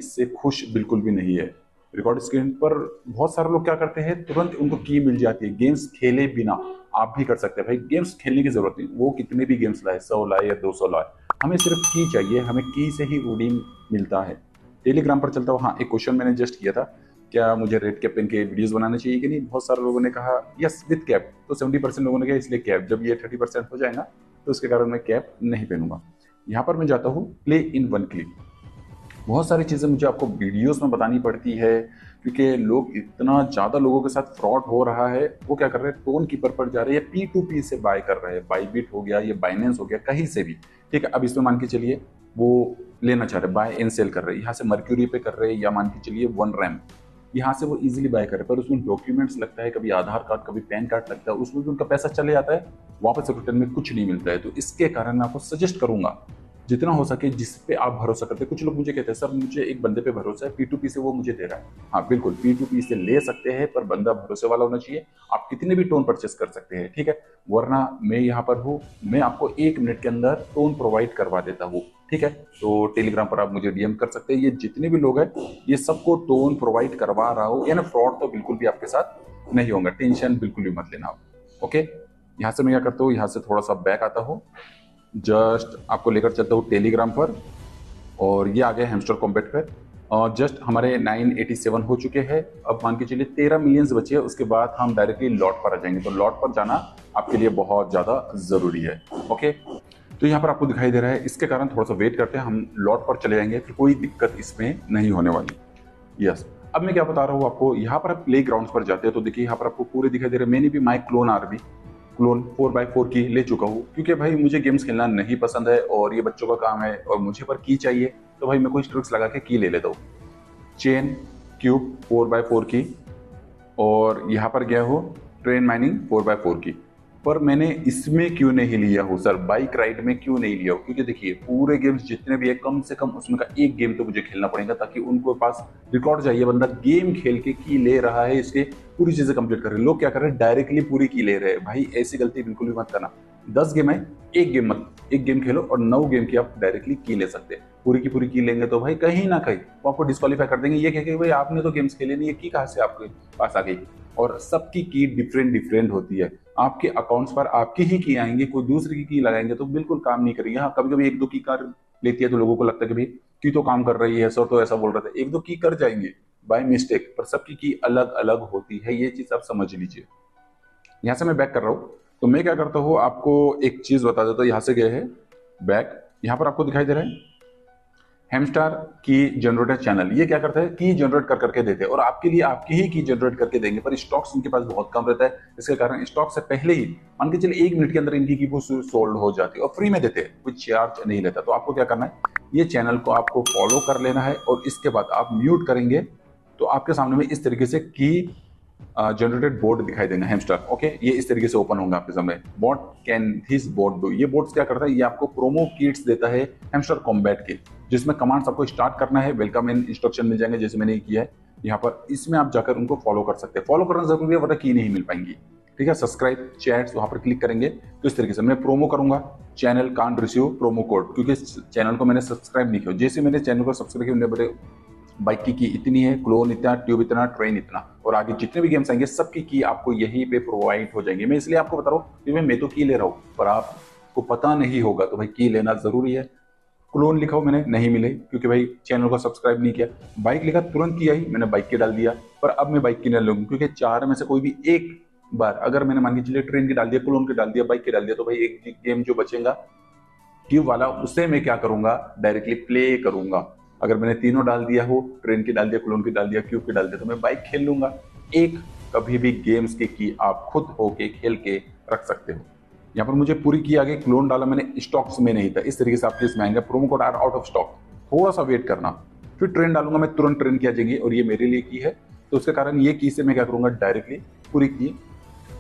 इससे खुश बिल्कुल भी नहीं है। रिकॉर्ड स्क्रीन पर बहुत सारे लोग क्या करते हैं, तुरंत उनको की मिल जाती है, गेम्स खेले बिना। आप भी कर सकते हैं भाई, गेम्स खेलने की जरूरत नहीं, वो कितने भी गेम्स लाए, 100 लाए या 200 लाए, हमें सिर्फ की चाहिए, हमें की से ही रिडीम मिलता है। टेलीग्राम पर चलता हूँ। हाँ, एक क्वेश्चन मैंने जस्ट किया था, क्या मुझे रेड कैप्टन के वीडियोस बनाने चाहिए कि नहीं। बहुत सारे लोगों ने कहा यस विद कैप, तो 70% लोगों ने कहा इसलिए कैप। जब ये 30% हो जाएगा तो उसके कारण मैं कैप नहीं पहनूंगा। यहाँ पर मैं जाता हूँ प्ले इन वन क्लिक। बहुत सारी चीज़ें मुझे आपको वीडियोस में बतानी पड़ती है, क्योंकि लोग इतना ज़्यादा, लोगों के साथ फ्रॉड हो रहा है। वो क्या कर रहे हैं, टोन कीपर पर जा रहे हैं, P2P से बाय कर रहे हैं, बाईबिट हो गया, ये बाइनेंस हो गया, कहीं से भी। ठीक है, अब इसमें मान के चलिए वो लेना चाह रहे, बाय एंड सेल कर रहे हैं, यहाँ से मर्क्यूरी पे कर रहे हैं, या मान के चलिए वन रैम, यहाँ से वो इजीली बाय करे, पर उसमें डॉक्यूमेंट्स लगता है, कभी आधार कार्ड, कभी पैन कार्ड लगता है, उसमें भी उनका पैसा चले जाता है, वापस रिटर्न में कुछ नहीं मिलता है। तो इसके कारण मैं आपको सजेस्ट करूंगा, जितना हो सके जिस पे आप भरोसा करते हैं। कुछ लोग मुझे कहते हैं सर मुझे एक बंदे पे भरोसा है, P2P से वो मुझे दे रहा है। हाँ बिल्कुल, P2P से ले सकते हैं, पर बंदा भरोसे वाला होना चाहिए। आप कितने भी टोन परचेस कर सकते हैं, ठीक है, वरना मैं यहाँ पर हूँ, मैं आपको 1 मिनट के अंदर टोन प्रोवाइड करवा देता हूँ। ठीक है, तो टेलीग्राम पर आप मुझे DM कर सकते हैं। ये जितने भी लोग हैं, ये सबको टोन प्रोवाइड करवा रहा हूँ, यानी फ्रॉड तो बिल्कुल भी आपके साथ नहीं होगा, टेंशन बिल्कुल भी मत लेना आप। ओके, यहाँ से मैं क्या करता हूँ, यहाँ से थोड़ा सा बैक आता हूँ, जस्ट आपको लेकर चलता हूँ टेलीग्राम पर, और ये आ गया हैमस्टर कॉम्बैट पर। और जस्ट हमारे 987 हो चुके हैं। अब मान के चलिए 13 मिलियंस बचे हैं, उसके बाद हम डायरेक्टली लॉट पर आ जाएंगे। तो लॉट पर जाना आपके लिए बहुत ज़्यादा ज़रूरी है। ओके, तो यहाँ पर आपको दिखाई दे रहा है, इसके कारण थोड़ा सा वेट करते हैं, हम लॉट पर चले जाएंगे, फिर कोई दिक्कत इसमें नहीं होने वाली। यस, अब मैं क्या बता रहा हूँ आपको, यहाँ पर आप प्ले ग्राउंड पर जाते हैं तो देखिए यहाँ पर आपको पूरे दिखाई दे रहे हैं। मैंने भी माई क्लोन आर्मी क्लोन 4x4 की ले चुका हूँ, क्योंकि भाई मुझे गेम्स खेलना नहीं पसंद है और ये बच्चों का काम है, और मुझे पर की चाहिए, तो भाई मैं कुछ ट्रिक्स लगा के की ले लेता हूँ। चेन क्यूब 4x4 की, और यहाँ पर गया हो ट्रेन माइनिंग 4x4 की। पर मैंने इसमें क्यों नहीं लिया हो सर, बाइक राइड में क्यों नहीं लिया हो, क्योंकि देखिए पूरे गेम्स जितने भी है, कम से कम उसमें का एक गेम तो मुझे खेलना पड़ेगा, ताकि उनको पास रिकॉर्ड चाहिए, बंदा गेम खेल के की ले रहा है, इसके पूरी चीजें कंप्लीट कर रहे हैं। लोग क्या कर रहे हैं, डायरेक्टली पूरी की ले रहे हैं। भाई ऐसी गलती बिल्कुल भी मत करना। 10 गेम है, एक गेम खेलो, और 9 गेम की आप डायरेक्टली की ले सकते हैं। पूरी की पूरी की लेंगे तो भाई कहीं ना कहीं वो आपको डिस्क्वालीफाई कर देंगे, ये कह के भाई आपने तो गेम्स खेले नहीं, ये की कहाँ से आपके पास आ गई। और सबकी की डिफरेंट डिफरेंट होती है, आपके अकाउंट्स पर आपकी ही की आएंगे, कोई दूसरी की लगाएंगे तो बिल्कुल काम नहीं करेगी। हाँ, कभी कभी एक दो की कर लेती है तो लोगों को लगता है कि भाई की तो काम कर रही है, सर तो ऐसा बोल रहे थे, एक दो की कर जाएंगे बाय मिस्टेक, पर सबकी की अलग अलग होती है, ये चीज आप समझ लीजिए। यहाँ से मैं बैक कर रहा हूँ, तो मैं क्या करता हूँ आपको एक चीज बता देता हूँ। यहाँ से गए हैं बैक, यहाँ पर आपको दिखाई दे रहा है हेमस्टार की जनरेटर चैनल, ये क्या करता है, की जनरेट कर करके देते हैं, और आपके लिए आपकी ही की जनरेट करके देंगे, पर स्टॉक्स इनके पास बहुत कम रहता है। इसके कारण स्टॉक से पहले ही मान के चलिए 1 मिनट के अंदर इनकी की वो सोल्ड हो जाती है, और फ्री में देते हैं, कोई चार्ज नहीं लेता। तो आपको क्या करना है, ये चैनल को आपको फॉलो कर लेना है, और इसके बाद आप म्यूट करेंगे तो आपके सामने में इस तरीके से की जनरेटेड बोर्ड दिखाई देगा हेमस्टर। ओके, ये इस तरीके से ओपन होगा आपके सामने। What can this board do, ये बोर्ड क्या करता है, ये आपको प्रोमो किट्स देता है हेमस्टर कॉम्बैट के, जिसमें कमांड्स आपको स्टार्ट करना है, वेलकम एंड इंस्ट्रक्शन मिल जाएंगे, जैसे मैंने किया है यहाँ पर। इसमें आप जाकर उनको फॉलो कर सकते हैं, फॉलो करना जरूरी है, वरना की नहीं मिल पाएंगी। ठीक है, सब्सक्राइब चैट्स वहां पर क्लिक करेंगे तो इस तरीके से मैं प्रोमो करूंगा, channel can't receive promo code, क्योंकि चैनल को मैंने सब्सक्राइब नहीं किया। जैसे मैंने चैनल को सब्सक्राइब किया, बाइक की इतनी है, क्लोन इतना, ट्यूब इतना, ट्रेन इतना, और आगे जितने भी गेम्स आएंगे सबकी की आपको यहीं पे प्रोवाइड हो जाएंगे। मैं इसलिए आपको बता रहा हूँ कि मैं तो की ले रहा हूँ, पर आपको पता नहीं होगा, तो भाई की लेना जरूरी है। क्लोन लिखा हो मैंने, नहीं मिले, क्योंकि भाई चैनल को सब्सक्राइब नहीं किया। बाइक लिखा, तुरंत किया ही, मैंने बाइक की डाल दिया, पर अब मैं बाइक की नहीं लूंगा, क्योंकि 4 में से कोई भी एक बार अगर मैंने मान के चलिए ट्रेन की डाल दिया, क्लोन की डाल दिया, बाइक की डाल दिया, तो भाई एक गेम जो बचेगा ट्यूब वाला, उसे मैं क्या करूंगा, डायरेक्टली प्ले करूंगा। अगर मैंने तीनों डाल दिया हो, ट्रेन की डाल दिया, क्लोन की डाल दिया, क्यूब की डाल दिया, तो मैं बाइक खेल लूंगा। एक कभी भी गेम्स की आप खुद होके खेल के रख सकते हो। यहाँ पर मुझे पूरी की आगे, क्लोन डाला मैंने, स्टॉक्स में नहीं था, इस तरीके से आपके इसमें आएंगे promo code are out of stock, थोड़ा सा वेट करना, फिर ट्रेन डालूंगा मैं, तुरंत ट्रेन की आ जाएगी, और ये मेरे लिए की है, तो उसके कारण ये की से मैं क्या करूंगा, डायरेक्टली पूरी की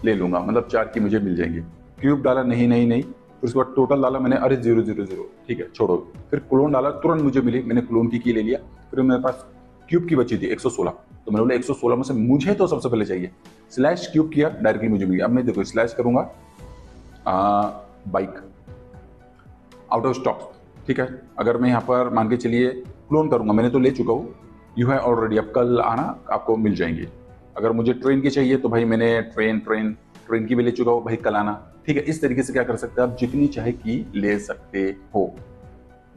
ले लूंगा, मतलब 4 की मुझे मिल जाएंगी। क्यूब डाला, नहीं नहीं नहीं, फिर उसके बाद टोटल डाला मैंने, अरे 0 0 0, ठीक है छोड़ो। फिर क्लोन डाला, तुरंत मुझे मिली, मैंने क्लोन की ले लिया। फिर मेरे पास क्यूब की बची थी 116, तो मैंने बोला 116 में से मुझे तो सबसे पहले चाहिए, स्लैश क्यूब किया, डायरेक्टली मुझे मिल गया। अब मैं देखो स्लैश करूंगा, बाइक आउट ऑफ स्टॉक। ठीक है, अगर मैं यहाँ पर मान के चलिए क्लोन करूंगा, मैंने तो ले चुका हूँ, यू है ऑलरेडी, अब कल आना आपको मिल जाएंगे। अगर मुझे ट्रेन की चाहिए तो भाई मैंने ट्रेन की भी ले चुका हूँ, भाई कल आना। ठीक है, इस तरीके से क्या कर सकते हैं आप, जितनी चाहे की ले सकते हो।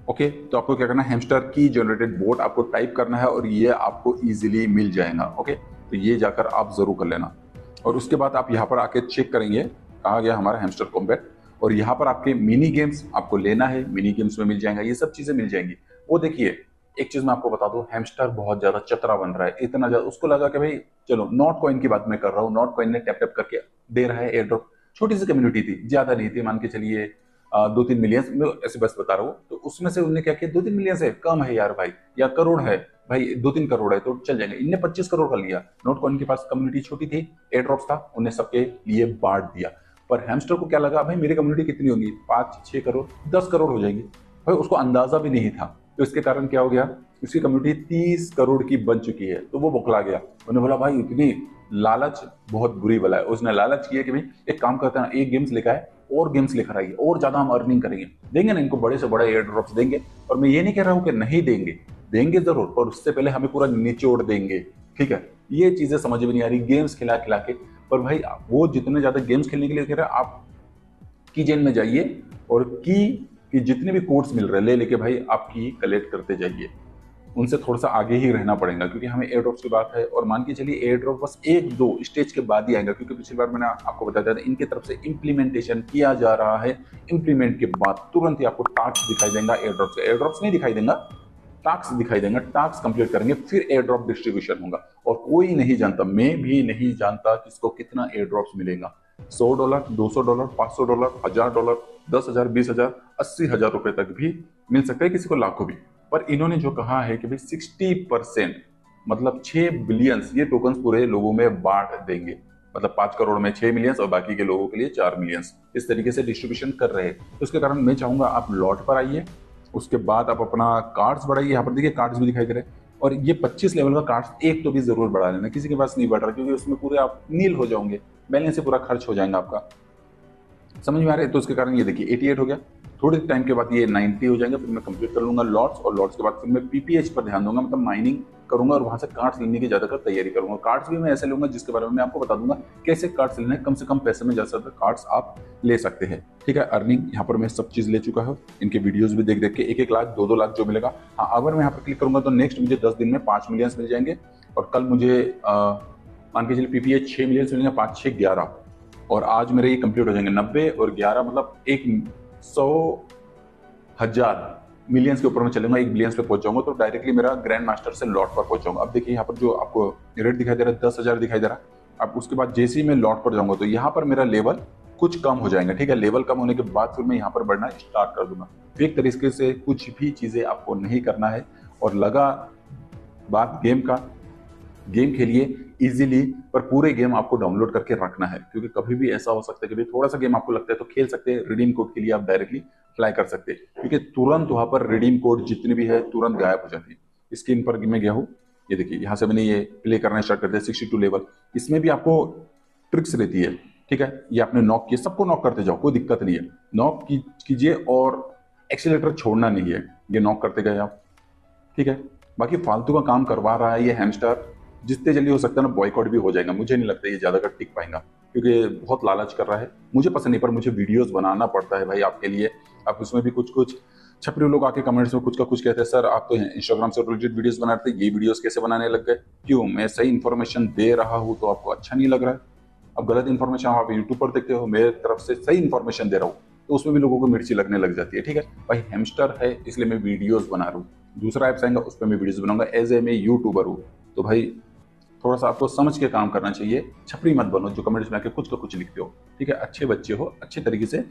ओके, तो आपको क्या करना है, हैमस्टर की जनरेटेड बोट आपको टाइप करना है और ये आपको इजीली मिल जाएगा। ओके, तो ये जाकर आप जरूर कर लेना। और उसके बाद आप यहाँ पर आके चेक करेंगे, कहा गया हमारा हैमस्टर कॉम्बैट, और यहाँ पर आपके मिनी गेम्स आपको लेना है, मिनी गेम्स में मिल जाएगा, ये सब चीजें मिल जाएंगी। वो देखिए, एक चीज मैं आपको बता दूं, हैमस्टर बहुत ज्यादा चतरा बन रहा है, इतना ज्यादा उसको लगा कि भाई चलो नॉट कॉइन की बात मैं कर रहा हूँ, नॉट कॉइन ने टैप टैप करके दे रहा है एयर ड्रॉप। छोटी सी कम्युनिटी थी, ज्यादा नहीं थी, मान के चलिए 2-3 मिलियन, मैं ऐसे बस बता रहा हूँ। तो उसमें से उन्होंने क्या किया, 2-3 मिलियन से कम है यार भाई, या करोड़ है भाई, 2-3 करोड़ है तो चल जाएंगे, इनने 25 करोड़ कर लिया। नोट कॉइन के पास कम्युनिटी छोटी थी, एयर ड्रॉप्स था, उन्हें सबके लिए बांट दिया। पर हैमस्टर को क्या लगा, भाई मेरी कम्युनिटी कितनी होगी, 5-6 करोड़, 10 करोड़ हो जाएगी भाई, उसको अंदाजा भी नहीं था। तो इसके कारण क्या हो गया, उसकी कम्युनिटी 30 करोड़ की बन चुकी है, तो वो बौखला गया। उन्होंने बोला भाई इतनी लालच बहुत बुरी बला है। उसने लालच किया कि भाई एक काम करते हैं, एक गेम्स लेकर आए और गेम्स लेकर आइए, और ज्यादा हम अर्निंग करेंगे, देंगे ना इनको बड़े से बड़े एयर ड्रॉप्स देंगे। और मैं ये नहीं कह रहा हूँ कि नहीं देंगे, देंगे जरूर, पर उससे पहले हमें पूरा निचोड़ देंगे। ठीक है, ये चीजें समझ में नहीं आ रही, गेम्स खिला खिला के। पर भाई वो जितने ज्यादा गेम्स खेलने के लिए कह रहे हैं, आप की जेन में जाइए और की जितने भी कोड्स मिल रहे हैं ले लेके भाई आप की कलेक्ट करते जाइए। उनसे थोड़ा सा आगे ही रहना पड़ेगा, क्योंकि हमें एयर ड्रॉप्स की बात है, और मान के चलिए एयर ड्रॉप बस 1-2 स्टेज के बाद ही आएगा, क्योंकि पिछली बार मैंने आपको बताया था इनकी तरफ से इंप्लीमेंटेशन किया जा रहा है। इंप्लीमेंट के बाद तुरंत ही आपको टास्क दिखाई देगा एयर ड्रॉप से, एयर ड्रॉप्स नहीं दिखाई देगा, टास्क दिखाई देगा, टास्क कंप्लीट करेंगे फिर एयर ड्रॉप डिस्ट्रीब्यूशन होगा। और कोई नहीं जानता, मैं भी नहीं जानता किसको कितना एयर ड्रॉप्स मिलेगा। $100, $200, $500, $1000, 10,000, 20,000, 80,000 रुपए तक भी मिल सकता है, किसी को लाखों भी। पर इन्होंने जो कहा है कि भाई 60%, मतलब 6 बिलियंस ये टोकन्स पूरे लोगों में बांट देंगे, मतलब 5 करोड़ में 6 मिलियंस और बाकी के लोगों के लिए 4 मिलियंस, इस तरीके से डिस्ट्रीब्यूशन कर रहे हैं। तो उसके कारण मैं चाहूंगा आप लॉट पर आइए, उसके बाद आप अपना कार्ड्स बढ़ाइए। यहाँ पर देखिए कार्ड्स भी दिखाई दे रहे हैं, और ये 25 लेवल का कार्ड्स एक तो भी जरूर बढ़ा लेना, किसी के पास नहीं बढ़ रहा, क्योंकि उसमें पूरे आप नील हो जाओगे, बैलेंस से पूरा खर्च हो जाएगा आपका। समझ में आ रहा है? तो उसके कारण ये देखिए 88 हो गया, थोड़े टाइम के बाद ये 90 हो जाएंगे, फिर मैं कंप्लीट कर लूंगा लॉट्स, और लॉट्स के बाद फिर मैं पीपीएच पर ध्यान दूंगा, मतलब माइनिंग करूंगा, और वहां से कार्ड्स लेने की ज्यादातर तैयारी करूंगा। कार्ड्स भी मैं ऐसे लूंगा जिसके बारे में मैं आपको बता दूंगा कैसे कार्ड्स लेने, कम से कम पैसे में ज्यादा कार्ड्स आप ले सकते हैं। ठीक है, अर्निंग यहाँ पर मैं सब चीज ले चुका हूँ, इनके वीडियोज भी देख देख के 1-1 लाख 2-2 लाख जो मिलेगा। हाँ, अगर मैं यहाँ पर क्लिक करूंगा तो नेक्स्ट मुझे 10 दिन में 5 मिलियंस मिल जाएंगे, और कल मुझे मान के चलिए पीपीएच 6 मिलियंस मिलेंगे, 5-6 11, और आज मेरे ये कंप्लीट हो जाएंगे 90 और 11, मतलब 100,000 मिलियंस के ऊपर में चलूंगा, 1 बिलियंस पे पहुंच जाऊंगा, तो डायरेक्टली मेरा ग्रैंड मास्टर से लॉट पर पहुंचाऊंगा। अब देखिए यहाँ पर जो आपको रेट दिखाई दे रहा है 10,000 दिखाई दे रहा है। अब उसके बाद जैसे ही मैं लॉट पर जाऊंगा तो यहाँ पर मेरा लेवल कुछ कम हो जाएगा। ठीक है, लेवल कम होने के बाद फिर मैं यहाँ पर बढ़ना स्टार्ट कर दूंगा। एक तरीके से कुछ भी चीजें आपको नहीं करना है, और लगा बात गेम का, गेम खेलिए इजीली, पर पूरे गेम आपको डाउनलोड करके रखना है, क्योंकि कभी भी ऐसा हो सकता है कि भाई थोड़ा सा गेम आपको लगता है तो खेल सकते हैं, रिडीम कोड के लिए आप डायरेक्टली अप्लाई कर सकते हैं, क्योंकि तुरंत वहां पर रिडीम कोड जितनी भी है तुरंत गायब हो जाती है। स्क्रीन पर मैं गया हूँ, ये देखिए यहाँ से मैंने ये प्ले करना स्टार्ट कर दिया 62 लेवल। इसमें भी आपको ट्रिक्स रहती है। ठीक है, ये आपने नॉक किया, सबको नॉक करते जाओ, कोई दिक्कत नहीं है, नॉक कीजिए, और एक्सीलेटर छोड़ना नहीं है, ये नॉक करते गए आप। ठीक है, बाकी फालतू का काम करवा रहा है ये हैमस्टर, जितने जल्दी हो सकता है ना बॉयकॉट भी हो जाएगा। मुझे नहीं लगता ये ज्यादा कर टिक पाएगा, क्योंकि बहुत लालच कर रहा है, मुझे पसंद नहीं, पर मुझे वीडियोस बनाना पड़ता है भाई आपके लिए। आप उसमें भी कुछ कुछ छपरी लोग आके कमेंट्स में कुछ का कुछ कहते हैं, सर आप तो इंस्टाग्राम से रिलेटेड वीडियोस बनाते हैं, ये वीडियोस कैसे बनाने लग गए? क्यों, मैं सही इन्फॉर्मेशन दे रहा हूँ तो आपको अच्छा नहीं लग रहा है? अब गलत इन्फॉर्मेशन आप यूट्यूब पर देखते हो, मेरे तरफ से सही इन्फॉर्मेशन दे रहा हूँ तो उसमें भी लोगों को मिर्ची लगने लग जाती है। ठीक है भाई, हैमस्टर है इसलिए मैं वीडियोस बना रहा हूँ, दूसरा ऐप्स आएगा उस पर मैं वीडियोस बनाऊंगा, एज ए मैं यूट्यूबर हूँ। तो भाई थोड़ा सा आपको समझ के काम करना चाहिए, छपरी मत बनो जो कमेंट्स में आके कुछ का कुछ लिखते हो। ठीक है, अच्छे बच्चे हो, अच्छे तरीके से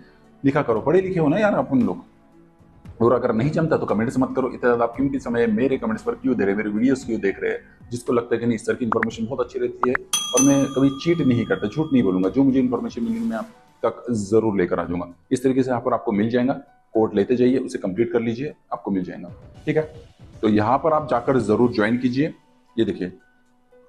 लिखा करो, पढ़े लिखे हो ना यार अपन लोग। और अगर नहीं जमता तो कमेंट्स मत करो, इतना ज्यादा आप कीमती समय मेरे कमेंट्स पर क्यों दे रहे हैं, मेरे वीडियोस क्यों देख रहे हैं? जिसको लगता है कि नहीं इस तरह की इन्फॉर्मेशन बहुत अच्छी रहती है, और मैं कभी चीट नहीं करता, झूठ नहीं बोलूंगा, जो मुझे इन्फॉर्मेशन मिलेगी मैं आप तक जरूर लेकर आ जाऊंगा। इस तरीके से यहाँ पर आपको मिल जाएगा, कोड लेते जाइए, उसे कंप्लीट कर लीजिए, आपको मिल जाएगा। ठीक है, तो यहाँ पर आप जाकर जरूर ज्वाइन कीजिए। ये देखिए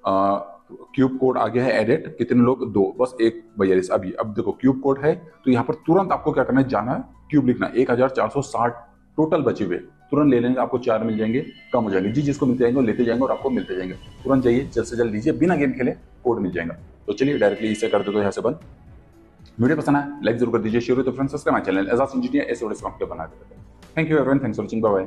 क्यूब कोड आ गया है एडिट, कितने लोग? 2, बस 1 अभी। अब देखो क्यूब कोड है तो यहाँ पर तुरंत आपको क्या करना है, जाना है क्यूब लिखना, 1460 टोटल बचे हुए, तुरंत ले लेंगे, आपको 4 मिल जाएंगे, कम हो जाएंगे। जिसको मिलते जाएंगे वो लेते जाएंगे और आपको मिलते जाएंगे। तुरंत जाइए, जल्द से जल्द लीजिए, बिना गेम खेले कोड मिल जाएगा। तो चलिए डायरेक्टली इसे कर दो तो यहाँ से बंद। वीडियो पसंद आया लाइक जरूर कर दीजिए, शेयर हो तो friends subscribe my channel Ejaz engineer ऐसे वीडियो आपके बना देते हैं। Thank you everyone, thanks for watching, bye bye.